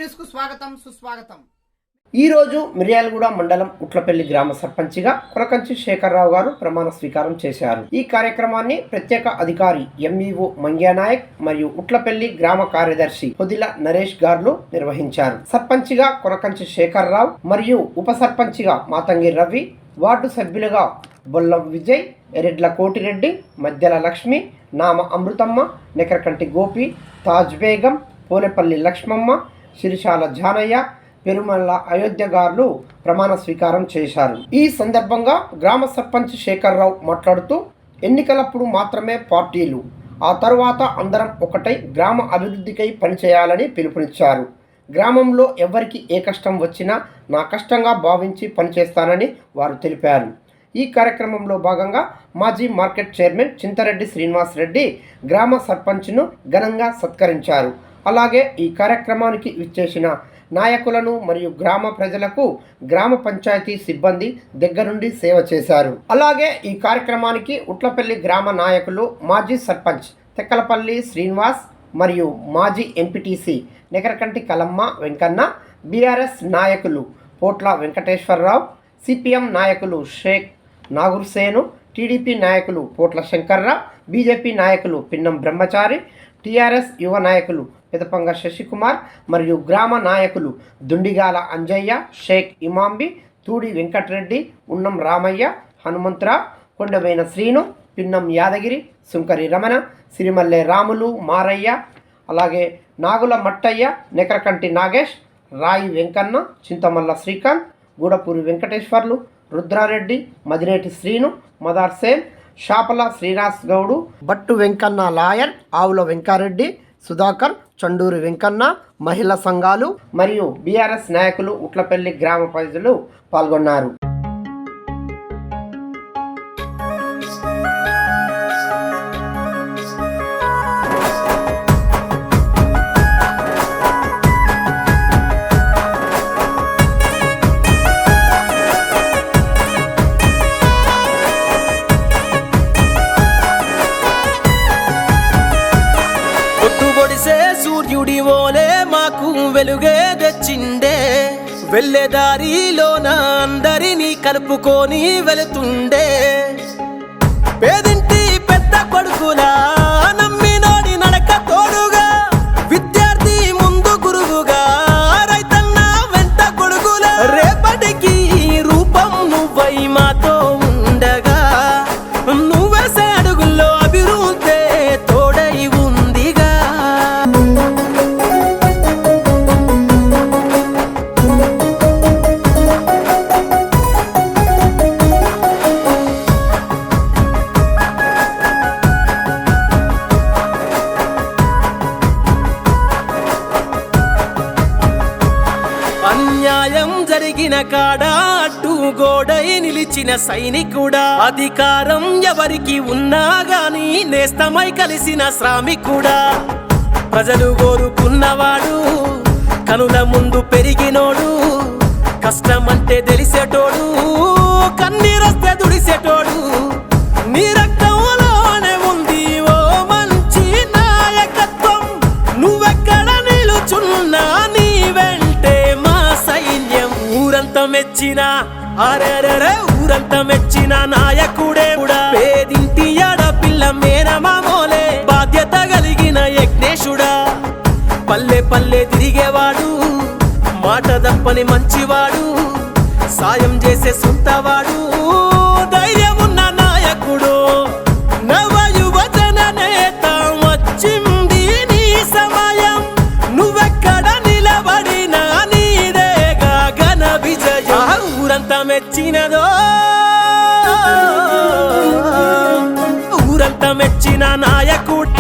News కు స్వాగతం సుస్వాగతం. ఈ రోజు మిర్యాలగూడ మండలం ఉట్లపల్లి గ్రామ సర్పంచిగా కొరకంచి శేఖర్రావు గారు ప్రమాణ స్వీకారం చేశారు. ఈ కార్యక్రమాన్ని ప్రత్యేక అధికారి ఎంఈఓ మంగ్యానాయక్ మరియు ఉట్లపల్లి గ్రామ కార్యదర్శి పొదిల నరేష్ గారు నిర్వహించారు. సర్పంచిగా కొరకంచి శేఖర్రావు మరియు ఉప సర్పంచిగా మాతంగి రవి, వార్డు సభ్యులుగా బొల్లం విజయ్, ఎరెడ్ల కోటిరెడ్డి, మధ్యల లక్ష్మి, నామ అమృతమ్మ, నెకరకంటి గోపి, తాజ్ బేగం, పోలేపల్లి లక్ష్మమ్మ, శిరిశాల జానయ్య, పెరుమల్ల అయోధ్య గారు ప్రమాణ స్వీకారం చేశారు. ఈ సందర్భంగా గ్రామ సర్పంచ్ శేఖర్రావు మాట్లాడుతూ, ఎన్నికలప్పుడు మాత్రమే పార్టీలు, ఆ తరువాత అందరం ఒకటై గ్రామ అభివృద్ధికై పనిచేయాలని పిలుపునిచ్చారు. గ్రామంలో ఎవరికి ఏ కష్టం వచ్చినా నా కష్టంగా భావించి పనిచేస్తానని వారు తెలిపారు. ఈ కార్యక్రమంలో భాగంగా మాజీ మార్కెట్ చైర్మన్ చింతరెడ్డి శ్రీనివాస్ రెడ్డి గ్రామ సర్పంచ్ను ఘనంగా సత్కరించారు. అలాగే ఈ కార్యక్రమానికి విచ్చేసిన నాయకులను మరియు గ్రామ ప్రజలకు గ్రామ పంచాయతీ సిబ్బంది దగ్గరుండి సేవ చేశారు. అలాగే ఈ కార్యక్రమానికి ఉట్లపల్లి గ్రామ నాయకులు మాజీ సర్పంచ్ తెక్కలపల్లి శ్రీనివాస్ మరియు మాజీ ఎంపీటీసీ నెకరకంటి కలమ్మ వెంకన్న, బీఆర్ఎస్ నాయకులు పోట్ల వెంకటేశ్వరరావు, సిపిఎం నాయకులు షేక్ నాగుర్సేను, టీడీపీ నాయకులు పోట్ల శంకర్రావు, బీజేపీ నాయకులు పిన్నం బ్రహ్మచారి, టీఆర్ఎస్ యువ నాయకులు పెదపంగ శశికుమార్ మరియు గ్రామ నాయకులు దుండిగాల అంజయ్య, షేక్ ఇమాంబి, తూడి వెంకటరెడ్డి, ఉన్నం రామయ్య, హనుమంతరావు, కొండవైన శ్రీను, పిన్నం యాదగిరి, సుంకరి రమణ, సిరిమల్లె రాములు, మారయ్య, అలాగే నాగుల మట్టయ్య, నెకరకంటి నాగేష్, రాయి వెంకన్న, చింతమల్ల శ్రీకాంత్, గూడపూరి వెంకటేశ్వర్లు, రుద్రారెడ్డి, మదినేటి శ్రీను, మదార్ సేన్, షాపల శ్రీనివాస్ గౌడు, బట్టు వెంకన్న లాయర్, ఆవుల వెంకారెడ్డి, సుధాకర్, చండూరి వెంకన్న, మహిళా సంఘాలు మరియు బీఆర్ఎస్ నాయకులు ఉట్లపల్లి గ్రామ ప్రజలు పాల్గొన్నారు. సూర్యుడి ఓలే మాకు వెలుగే తెచ్చిండే, వెళ్ళే దారిలోన అందరినీ కలుపుకొని వెళుతుండే, పేదింటి పెద్ద కొడుకులా నమ్మినోడి నడక తోడుగా, విద్యార్థి ముందు గురువుగా, రైతన్న వెంట కొడుకులా, రేపటికి రూపం నువ్వై మాతో ఉండగా, నువ్వేసే అడుగుల్లో అభివృద్ధి తోడై ఉందిగా. అన్యాయం జరిగిన కాడ అడ్డు గోడై నిలిచిన సైనికుడా, అధికారం ఎవరికి ఉన్నా గాని నేస్తమై కలిసిన శ్రామికుడా, ప్రజలు కోరుకున్నవాడు, కనుల ముందు పెరిగినోడు, కష్టమంటే తెలిసేటోడు, కన్నీరొస్తే దుడిసేటోడు, నీ రక్తంలోనే ఉంది ఓ మంచి నాయకత్వం, నువ్వెక్కడ నిలుచున్నా నీ వెంటే మా సైన్యం. ఊరంతా మెచ్చిన అరెరెరే ఊరంతా మెచ్చిన నాయకుడే కూడా, పేదింటి ఆడపిల్ల మేనమామోలే బాధ్యత కలిగిన యజ్ఞేశుడా, పల్లె పల్లె తిరిగేవాడు, మాట తప్పని మంచివాడు, సాయం చేసే సొంతవాడు, ధైర్యం ఉన్న నాయకుడు, నవ యువజన నేత వచ్చింది నీ సమయం, నువ్వెక్కడ నిలబడినా నీదేగా ఘన విజయం. ఊరంతా మెచ్చినదో, ఊరంతా మెచ్చిన నాయకుడు.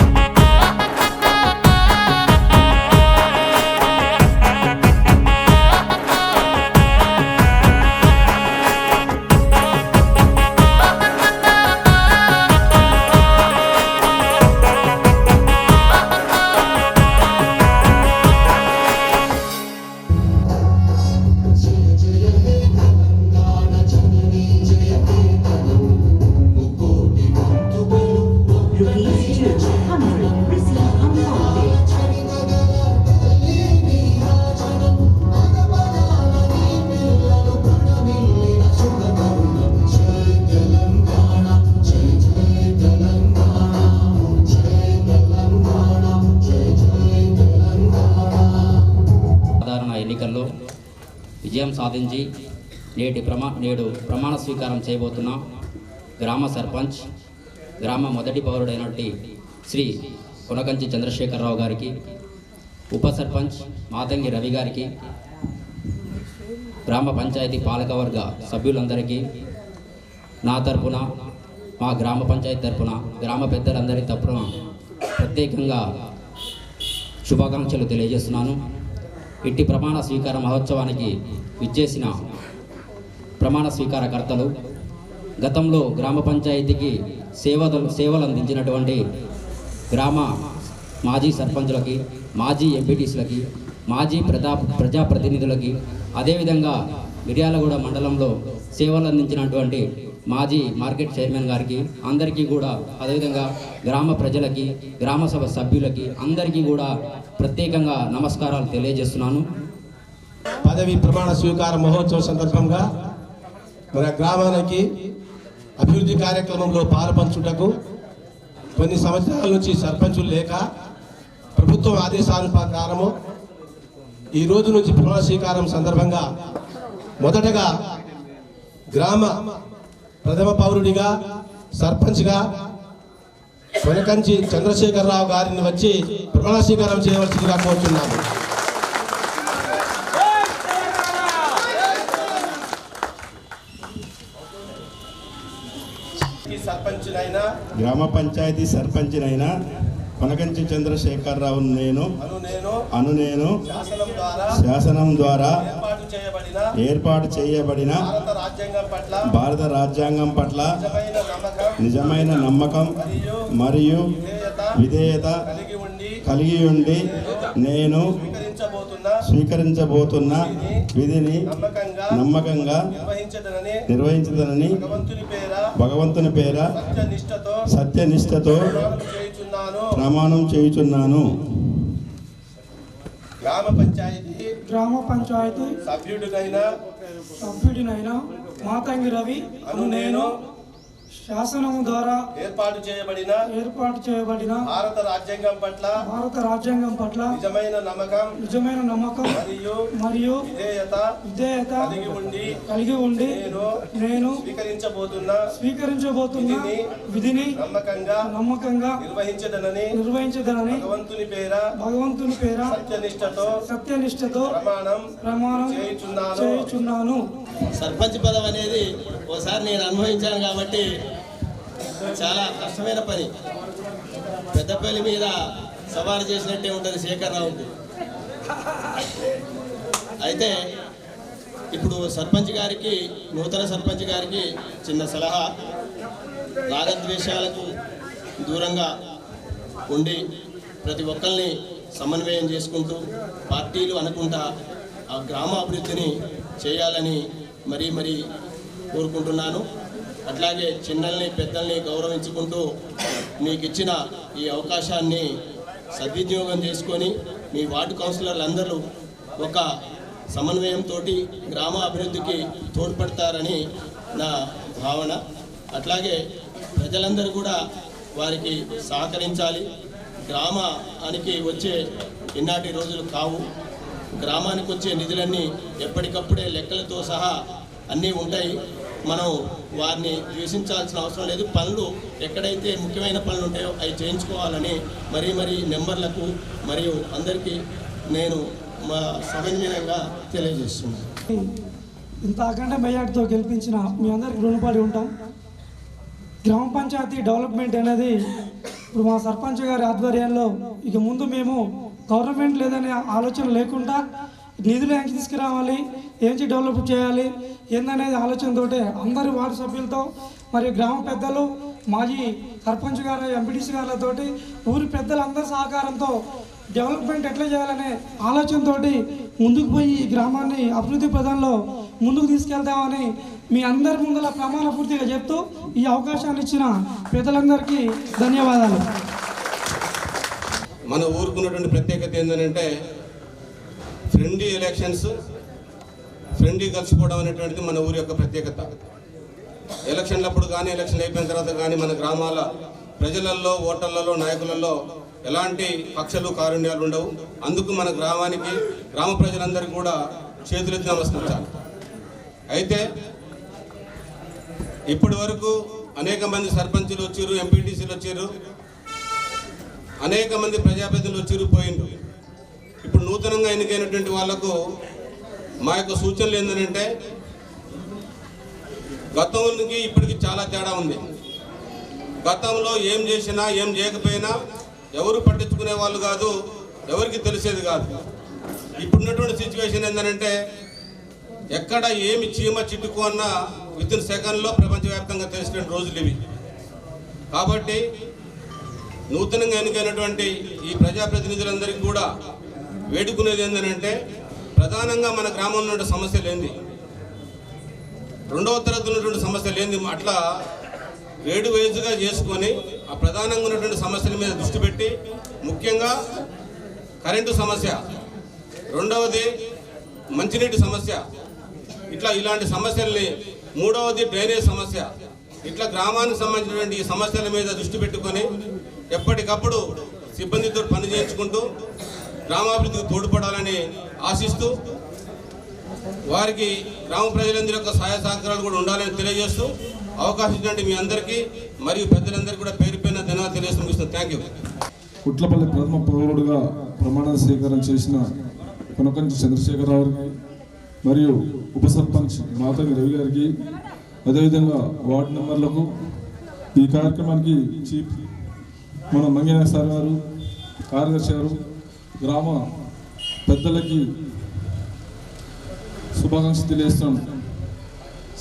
Release 2. విజయం సాధించి నేడు ప్రమాణ స్వీకారం చేయబోతున్న గ్రామ సర్పంచ్, గ్రామ మొదటి పౌరుడైనటువంటి శ్రీ కొనకంచి చంద్రశేఖరరావు గారికి, ఉప సర్పంచ్ మాతంగి రవి గారికి, గ్రామ పంచాయతీ పాలకవర్గ సభ్యులందరికీ నా తరపున, మా గ్రామ పంచాయతీ తరపున, గ్రామ పెద్దలందరి తరపున ప్రత్యేకంగా శుభాకాంక్షలు తెలియజేస్తున్నాను. ఇట్టి ప్రమాణ స్వీకార మహోత్సవానికి విచ్చేసిన ప్రమాణ స్వీకారకర్తలు, గతంలో గ్రామ పంచాయతీకి సేవలు అందించినటువంటి గ్రామ మాజీ సర్పంచులకి, మాజీ ఎంపీటీసీలకి, మాజీ ప్రజాప్రతినిధులకి, అదేవిధంగా మిర్యాలగూడ మండలంలో సేవలు అందించినటువంటి మాజీ మార్కెట్ చైర్మన్ గారికి అందరికీ కూడా, అదేవిధంగా గ్రామ ప్రజలకి, గ్రామ సభ సభ్యులకి అందరికీ కూడా ప్రత్యేకంగా నమస్కారాలు తెలియజేస్తున్నాను. పదవి ప్రమాణ స్వీకార మహోత్సవం సందర్భంగా మన గ్రామానికి అభివృద్ధి కార్యక్రమంలో పాల్పంచుటకు కొన్ని సంవత్సరాల నుంచి సర్పంచులు లేక ప్రభుత్వం ఆదేశాల ప్రకారము ఈ రోజు నుంచి ప్రమాణ స్వీకారం సందర్భంగా మొదటగా గ్రామ ప్రథమ పౌరుడిగా సర్పంచ్గా కొనకంచి చంద్రశేఖరరావు గారిని వచ్చి ప్రమాణ స్వీకారం చేయవలసిందిగా కోరుతున్నాము. గ్రామ పంచాయతీ సర్పంచినైనా కొనకంచి చంద్రశేఖరరావు నేను శాసనం ద్వారా ఏర్పాటు చేయబడిన భారత రాజ్యాంగం పట్ల నిజమైన నమ్మకం మరియు విధేయత కలిగి ఉండి నేను స్వీకరించబోతున్న విధిని నమ్మకంగా నిర్వహించదనని భగవంతుని పేర సత్యనిష్టతో ప్రమాణం చేయుచున్నాను. గ్రామ పంచాయతీ సభ్యుడినైనా మాతంగి రవి నేను శాసనము ద్వారా ఏర్పాటు చేయబడిన భారత రాజ్యాంగం పట్ల నిజమైన నమ్మకం మరియు విధేయత కలిగి ఉండి నేను స్వీకరించబోతున్న విధిని నమ్మకంగా నిర్వహించదనని భగవంతుని పేర సత్యనిష్టతో ప్రమాణం చేయుచున్నాను. సర్పంచ్ పదవి అనేది ఒకసారి నేను అనుభవించాను కాబట్టి చాలా కష్టమైన పని. పెద్దపల్లి మీద సవాలు చేసినట్టే ఉంటుంది శేఖరరావుకి. అయితే ఇప్పుడు సర్పంచ్ గారికి, నూతన సర్పంచ్ గారికి చిన్న సలహా, రాగద్వేషాలకు దూరంగా ఉండి ప్రతి ఒక్కరిని సమన్వయం చేసుకుంటూ పార్టీలు అనుకుంటా ఆ గ్రామ అభివృద్ధిని చేయాలని మరీ కోరుకుంటున్నాను. అట్లాగే చిన్నల్ని పెద్దల్ని గౌరవించుకుంటూ మీకు ఇచ్చిన ఈ అవకాశాన్ని సద్వినియోగం చేసుకొని మీ వార్డు కౌన్సిలర్లు అందరూ ఒక సమన్వయంతో గ్రామ అభివృద్ధికి తోడ్పడతారని నా భావన. అట్లాగే ప్రజలందరూ కూడా వారికి సహకరించాలి. గ్రామానికి వచ్చే ఇన్నాటి రోజులు కావు. గ్రామానికి వచ్చే నిధులన్నీ ఎప్పటికప్పుడే లెక్కలతో సహా అన్నీ ఉంటాయి. మనం వారిని ద్వేషించాల్సిన అవసరం లేదు. పనులు ఎక్కడైతే ముఖ్యమైన పనులు ఉంటాయో అవి చేయించుకోవాలని మరీ నెంబర్లకు మరియు అందరికీ నేను మా సవినయంగా తెలియజేస్తున్నాను. ఇంత అఖండ మెజార్టీతో గెలిపించిన మీ అందరికి రుణపడి ఉంటాం. గ్రామ పంచాయతీ డెవలప్మెంట్ అనేది ఇప్పుడు మా సర్పంచ్ గారి ఆధ్వర్యంలో ఇక ముందు మేము గవర్నమెంట్ లేదనే ఆలోచన లేకుండా నిధులు ఏంటి తీసుకురావాలి, ఏంటి డెవలప్ చేయాలి ఏందనేది ఆలోచనతో అందరి వార్డు సభ్యులతో మరియు గ్రామ పెద్దలు, మాజీ సర్పంచ్ గారు, ఎంపీటీసీ గారులతో, ఊరి పెద్దలందరి సహకారంతో డెవలప్మెంట్ ఎట్లా చేయాలనే ఆలోచనతో ముందుకు పోయి ఈ గ్రామాన్ని అభివృద్ధి ప్రదంలో ముందుకు తీసుకెళ్తామని మీ అందరి ముందర ప్రమాణ పూర్తిగా చెప్తూ ఈ అవకాశాన్ని ఇచ్చిన పెద్దలందరికీ ధన్యవాదాలు. మన ఊరుకున్నటువంటి ప్రత్యేకత ఏంటంటే ఫ్రెండ్లీ ఎలక్షన్స్, ఫ్రెండ్లీ కలిసిపోవడం అనేటువంటిది మన ఊరి యొక్క ప్రత్యేకత. ఎలక్షన్లప్పుడు కానీ ఎలక్షన్ అయిపోయిన తర్వాత కానీ మన గ్రామాల ప్రజలలో, ఓటర్లలో, నాయకులలో ఎలాంటి కక్షలు కారుణ్యాలు ఉండవు. అందుకు మన గ్రామానికి, గ్రామ ప్రజలందరికీ కూడా చేతులెత్తి నమస్కరించాలి. అయితే ఇప్పటి వరకు అనేక మంది సర్పంచులు వచ్చారు, ఎంపీటీసీలు వచ్చారు, అనేక మంది ప్రజాప్రతినిధులు వచ్చారు, పోయిండ్రు. ఇప్పుడు నూతనంగా ఎన్నికైనటువంటి వాళ్లకు మా యొక్క సూచనలు ఏంటంటే గతంకి ఇప్పటికి చాలా తేడా ఉంది. గతంలో ఏం చేసినా ఏం చేయకపోయినా ఎవరు పట్టించుకునే వాళ్ళు కాదు, ఎవరికి తెలిసేది కాదు. ఇప్పుడున్నటువంటి సిచ్యువేషన్ ఏంటంటే ఎక్కడ ఏమి చీమ చిట్టుకు అన్నా వితిన్ సెకండ్లో ప్రపంచవ్యాప్తంగా తెలిసిన రోజులు ఇవి. కాబట్టి నూతనంగా ఎన్నికైనటువంటి ఈ ప్రజాప్రతినిధులందరికీ కూడా వేడుకునేది ఏంటంటే ప్రధానంగా మన గ్రామంలో ఉన్న సమస్యలు ఏంది, రెండవ తరగతిలో ఉన్నటువంటి సమస్యలు ఏంది, అట్లా గ్రేడ్ వైజ్గా చేసుకొని ఆ ప్రధానంగా ఉన్నటువంటి సమస్యల మీద దృష్టి పెట్టి, ముఖ్యంగా కరెంటు సమస్య, రెండవది మంచినీటి సమస్య, ఇలాంటి సమస్యల్ని, మూడవది డ్రైనేజ్ సమస్య, ఇట్లా గ్రామానికి సంబంధించినటువంటి ఈ సమస్యల మీద దృష్టి పెట్టుకొని ఎప్పటికప్పుడు సిబ్బందితో పని చేయించుకుంటూ గ్రామాభివృద్ధికి తోడ్పడాలని ఆశిస్తూ వారికి గ్రామ ప్రజలందరి యొక్క సహాయ సహకారాలు కూడా ఉండాలని తెలియజేస్తూ అవకాశం ఇచ్చినట్టు మీ అందరికీ మరియు పెద్దలందరికీ కూడా పేరు పైన ధన్యవాదాలు తెలియజేస్తూ థ్యాంక్ యూ. కుట్లపల్లి ప్రథమ పౌరుడుగా ప్రమాణ స్వీకారం చేసిన కొనకంచి చంద్రశేఖరరావు గారికి మరియు ఉప సర్పంచ్ మాతంగి రవి గారికి, అదేవిధంగా వార్డు మెంబర్లకు, ఈ కార్యక్రమానికి చీఫ్ మన మంగేనా సార్ గారు, కార్యదర్శి గారు, గ్రామ పెద్దలకి శుభాకాంక్షలు తెలియజేస్తున్నాను.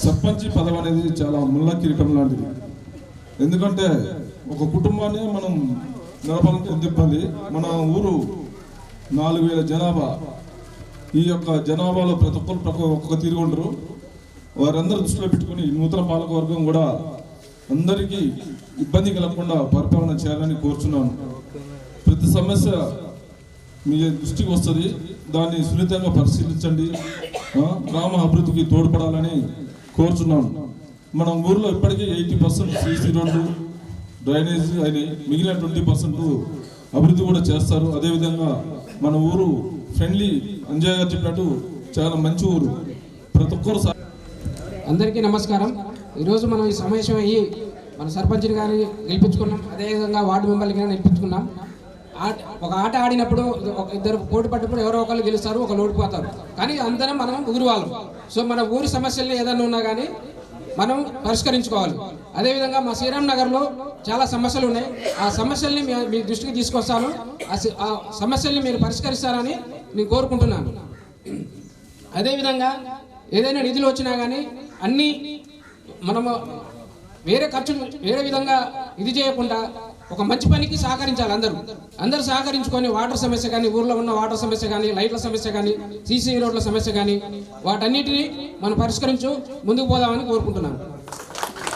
సర్పంచ్ పదవి అనేది చాలా ముళ్ళ కిరీటం లాంటిది. ఎందుకంటే ఒక కుటుంబాన్ని మనం నడపాలంటే ఎంత ఇబ్బంది. మన ఊరు 4000 జనాభా. ఈ యొక్క జనాభాలో ప్రతి ఒక్కరు ఒక్కొక్క తిరిగి ఉండరు. వారందరూ దృష్టిలో పెట్టుకుని నూతన పాలకవర్గం కూడా అందరికీ ఇబ్బంది కలగకుండా పరిపాలన చేయాలని కోరుచున్నాను. ప్రతి సమస్య మీ దృష్టికి వస్తుంది, దాన్ని సున్నితంగా పరిశీలించండి, గ్రామ అభివృద్ధికి తోడ్పడాలని కోరుచున్నాను. మన ఊర్లో ఇప్పటికీ 80% సీసీ రోడ్లు, డ్రైనేజ్ అని, మిగిలిన 20% అభివృద్ధి కూడా చేస్తారు. అదేవిధంగా మన ఊరు ఫ్రెండ్లీ, అంజయ్ గారు చెప్పినట్టు చాలా మంచి ఊరు. ప్రతి ఒక్కరు. అందరికీ నమస్కారం. ఈరోజు మనం ఈ సమావేశం అయ్యి మన సర్పంచ్ని గారిని గెలిపించుకున్నాం, అదేవిధంగా వార్డు మెంబర్లకి గెలిపించుకున్నాం. ఒక ఆట ఆడినప్పుడు ఇద్దరు పోటీ పడ్డప్పుడు ఎవరో ఒకళ్ళు గెలుస్తారు, ఒకళ్ళు ఓడిపోతారు. కానీ అందరం మనం ఊరి వాళ్ళం. సో మన ఊరి సమస్యలు ఏదైనా ఉన్నా కానీ మనం పరిష్కరించుకోవాలి. అదేవిధంగా మా శ్రీరామ్ నగర్లో చాలా సమస్యలు ఉన్నాయి. ఆ సమస్యల్ని మీ దృష్టికి తీసుకొస్తాను. ఆ సమస్యల్ని మీరు పరిష్కరిస్తారని నేను కోరుకుంటున్నాను. అదేవిధంగా ఏదైనా నిధులు వచ్చినా కానీ అన్నీ మనము వేరే విధంగా ఇది చేయకుండా ఒక మంచి పనికి సహకరించాలి. అందరూ సహకరించుకొని వాటర్ సమస్య కానీ, ఊర్లో ఉన్న వాటర్ సమస్య కానీ, లైట్ల సమస్య కానీ, సీసీ రోడ్ల సమస్య కానీ, వాటన్నిటిని మనం పరిష్కరించు ముందుకు పోదామని కోరుకుంటున్నాను.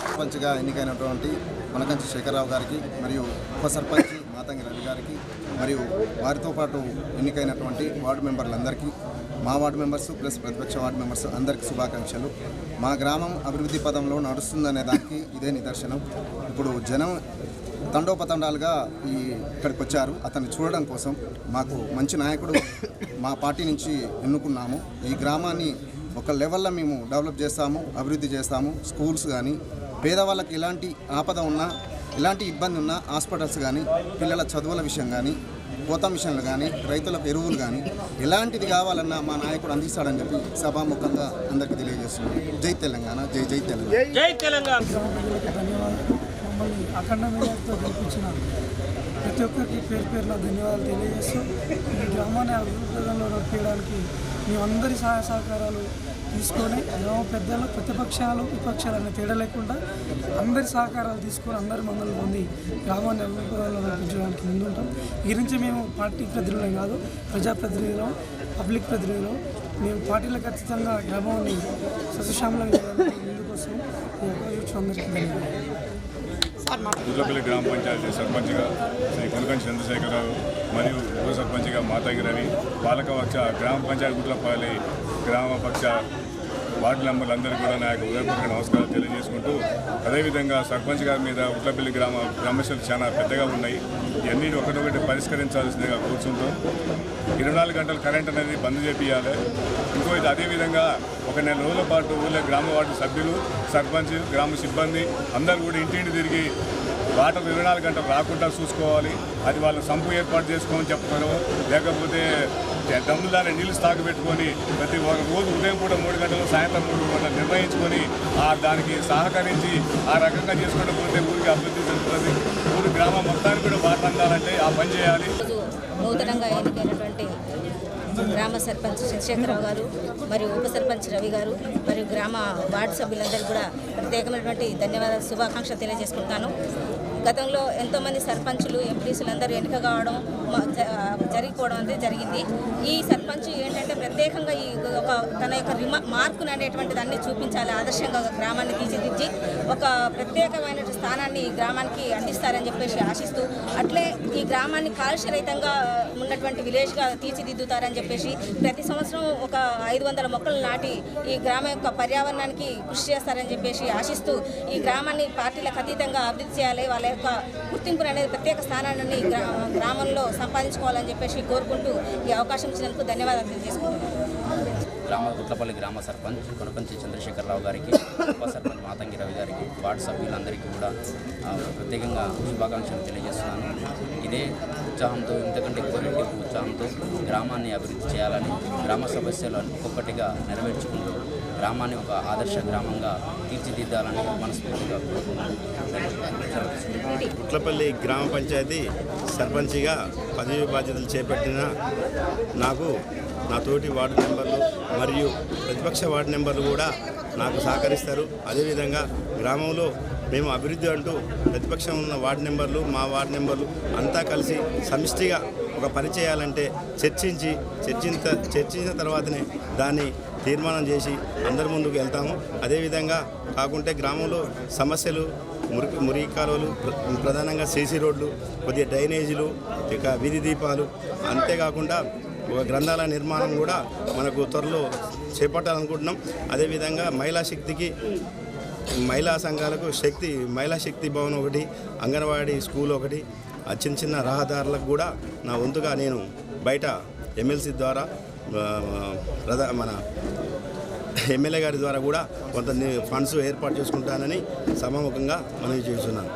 సర్పంచ్గా ఎన్నికైనటువంటి కొనకంచి శేఖరరావు గారికి మరియు ఉప సర్పంచ్ మాతంగి రవి గారికి మరియు వారితో పాటు ఎన్నికైనటువంటి వార్డు మెంబర్లందరికీ, మా వార్డు మెంబర్స్ ప్లస్ ప్రతిపక్ష వార్డు మెంబర్స్ అందరికీ శుభాకాంక్షలు. మా గ్రామం అభివృద్ధి పదంలో నడుస్తుందనే దానికి ఇదే నిదర్శనం. ఇప్పుడు జనం తండోపతండాలుగా ఇక్కడికి వచ్చారు అతన్ని చూడడం కోసం. మాకు మంచి నాయకుడు మా పార్టీ నుంచి ఎన్నుకున్నాము. ఈ గ్రామాన్ని ఒక లెవెల్లో మేము డెవలప్ చేస్తాము, అభివృద్ధి చేస్తాము. స్కూల్స్ కానీ, పేదవాళ్ళకి ఎలాంటి ఆపద ఉన్నా, ఎలాంటి ఇబ్బంది ఉన్నా హాస్పిటల్స్ కానీ, పిల్లల చదువుల విషయం కానీ, కోత మిషన్లు కానీ, రైతులకు ఎరువులు కానీ, ఎలాంటిది కావాలన్నా మా నాయకుడు అందిస్తాడని చెప్పి సభాముఖంగా అందరికీ తెలియజేస్తున్నాం. జై తెలంగాణ, జై జై తెలంగాణ. జై తెలంగాణ. మమ్మల్ని అఖండ మెజార్టీతో గెలిపించిన ప్రతి ఒక్కరికి పేరున ధన్యవాదాలు తెలియజేస్తూ ఈ గ్రామాన్ని అభివృద్ధిలో నడిపించడానికి మేమందరి సహాయ సహకారాలు తీసుకొని, గ్రామ పెద్దలు, ప్రతిపక్షాలు, విపక్షాలు అనే తేడా లేకుండా అందరి సహకారాలు తీసుకొని అందరి మందులు పొంది గ్రామాన్ని అభివృద్ధిలో నడిపించడానికి ముందుంటాం. ఈ నుంచి మేము పార్టీ ప్రతినిధులం కాదు, ప్రజాప్రతినిధులం, పబ్లిక్ ప్రతినిధులం. మేము పార్టీలకు ఖచ్చితంగా గ్రామాన్ని సస్యశ్యామలం చేయడానికి ముందుకోసం ఈ అవకాశం అందరికీ ధన్యవాదాలు. గుట్లపల్లి గ్రామ పంచాయతీ సర్పంచ్గా శ్రీ కొనకంచి చంద్రశేఖరరావు మరియు ఉప సర్పంచ్గా మాతంగి రవి, పాలకపక్ష గ్రామ పంచాయతీ గుట్లపల్లి గ్రామ పక్ష వార్డు మెంబర్లందరికీ కూడా నా యొక్క ఉదయపూర్వక నమస్కారాలు తెలియజేసుకుంటూ, అదేవిధంగా సర్పంచ్ గారి మీద ఉట్లపల్లి గ్రామ సమస్యలు చాలా పెద్దగా ఉన్నాయి. ఇవన్నీ ఒకటొకటి పరిష్కరించాల్సిందిగా కూర్చుంటూ 24 గంటలు కరెంట్ అనేది బంద్ చేపియాలి. ఇంకోటి అదేవిధంగా 1 నెల రోజుల పాటు ఊళ్ళో గ్రామ వార్డు సభ్యులు, సర్పంచ్, గ్రామ సిబ్బంది అందరూ కూడా ఇంటింటి తిరిగి వాటర్ 24 గంటలు రాకుండా చూసుకోవాలి. అది వాళ్ళు సంపు ఏర్పాటు చేసుకోమని చెప్తారు. లేకపోతే దమ్ముదాన్ని నీళ్ళు స్టాక్ పెట్టుకొని ప్రతి రోజు ఉదయం పూట 3 గంటలు, సాయంత్రం 3 గంటలు నిర్వహించుకొని దానికి సహకరించి ఆ రకంగా చేసుకుంటూ పోతే ఊరికి అభివృద్ధి చెందుతుంది. ఊరు గ్రామం మొత్తానికి కూడా వాటర్ అందాలంటే ఆ పని చేయాలి. నూతనంగా ఎన్నికైనటువంటి గ్రామ సర్పంచ్ చంద్రశేఖరరావు గారు మరియు ఉప సర్పంచ్ రవి గారు మరియు గ్రామ వార్డు సభ్యులందరూ కూడా ప్రత్యేకమైనటువంటి ధన్యవాదాలు, శుభాకాంక్షలు తెలియజేసుకుంటాను. గతంలో ఎంతోమంది సర్పంచులు, ఎంపీసీలు అందరూ ఎన్నిక కావడం జరిగిపోవడం అనేది జరిగింది. ఈ సర్పంచ్ ఏంటంటే ప్రత్యేకంగా ఈ ఒక తన యొక్క మార్కును అనేటువంటి దాన్ని చూపించాలి, ఆదర్శంగా గ్రామాన్ని తీర్చిదిద్ది ఒక ప్రత్యేకమైన స్థానాన్ని గ్రామానికి అందిస్తారని చెప్పేసి ఆశిస్తూ, అట్లే ఈ గ్రామాన్ని కాలుష్యరహితంగా ఉన్నటువంటి విలేజ్గా తీర్చిదిద్దుతారని చెప్పేసి ప్రతి సంవత్సరం ఒక 500 మొక్కలు నాటి ఈ గ్రామం యొక్క పర్యావరణానికి కృషి చేస్తారని చెప్పేసి ఆశిస్తూ, ఈ గ్రామాన్ని పార్టీలకు అతీతంగా అభివృద్ధి చేయాలి, వాళ్ళ యొక్క గుర్తింపును అనేది ప్రత్యేక స్థానాన్ని గ్రామంలో సంపాదించుకోవాలని చెప్పేసి కోరుకుంటూ ఈ అవకాశం ఇచ్చినందుకు ధన్యవాదాలు తెలియజేసుకుంటున్నాను. ఉట్లపల్లి గ్రామ సర్పంచ్ కొనకంచి చంద్రశేఖరరావు గారికి, ఉప సర్పంచ్ మాతంగి రవి గారికి, వార్డు సభ్యులందరికీ కూడా ప్రత్యేకంగా శుభాకాంక్షలు తెలియజేస్తున్నాను. ఇదే ఉత్సాహంతో, ఇంతకంటే ఎక్కువ రెట్టింపు ఉత్సాహంతో గ్రామాన్ని అభివృద్ధి చేయాలని, గ్రామ సమస్యలు ఒక్కొక్కటిగా నెరవేర్చుకుంటూ గ్రామాన్ని ఒక ఆదర్శ గ్రామంగా తీర్చిదిద్దాలని మనస్ఫూర్తిగా కోరుకుంటున్నాను. ఉట్లపల్లి గ్రామ పంచాయతీ సర్పంచిగా పదవి బాధ్యతలు చేపట్టిన నాకు నా తోటి వార్డు మెంబర్లు మరియు ప్రతిపక్ష వార్డు మెంబర్లు కూడా నాకు సహకరిస్తారు. అదేవిధంగా గ్రామంలో మేము అభివృద్ధి అంటూ ప్రతిపక్షం ఉన్న వార్డు మెంబర్లు, మా వార్డు మెంబర్లు అంతా కలిసి సమిష్టిగా ఒక పని చేయాలంటే చర్చించిన తర్వాతనే దాన్ని తీర్మానం చేసి అందరి ముందుకు వెళ్తాము. అదేవిధంగా కాకుంటే గ్రామంలో సమస్యలు మురికి కాలువలు, ప్రధానంగా సీసీ రోడ్లు, కొద్దిగా డ్రైనేజీలు, ఇక వీధి దీపాలు, అంతేకాకుండా ఒక గ్రంథాలయ నిర్మాణం కూడా మనకు త్వరలో చేపట్టాలనుకుంటున్నాం. అదేవిధంగా మహిళా సంఘాలకు మహిళా శక్తి భవన్ ఒకటి, అంగన్వాడీ స్కూల్ ఒకటి, చిన్న చిన్న రహదారులకు కూడా నా వంతుగా నేను బయట ఎమ్మెల్సీ ద్వారా మన ఎమ్మెల్యే గారి ద్వారా కూడా కొంత ఫండ్స్ ఏర్పాటు చేసుకుంటానని సభాముఖంగా మనవి చేస్తున్నాను.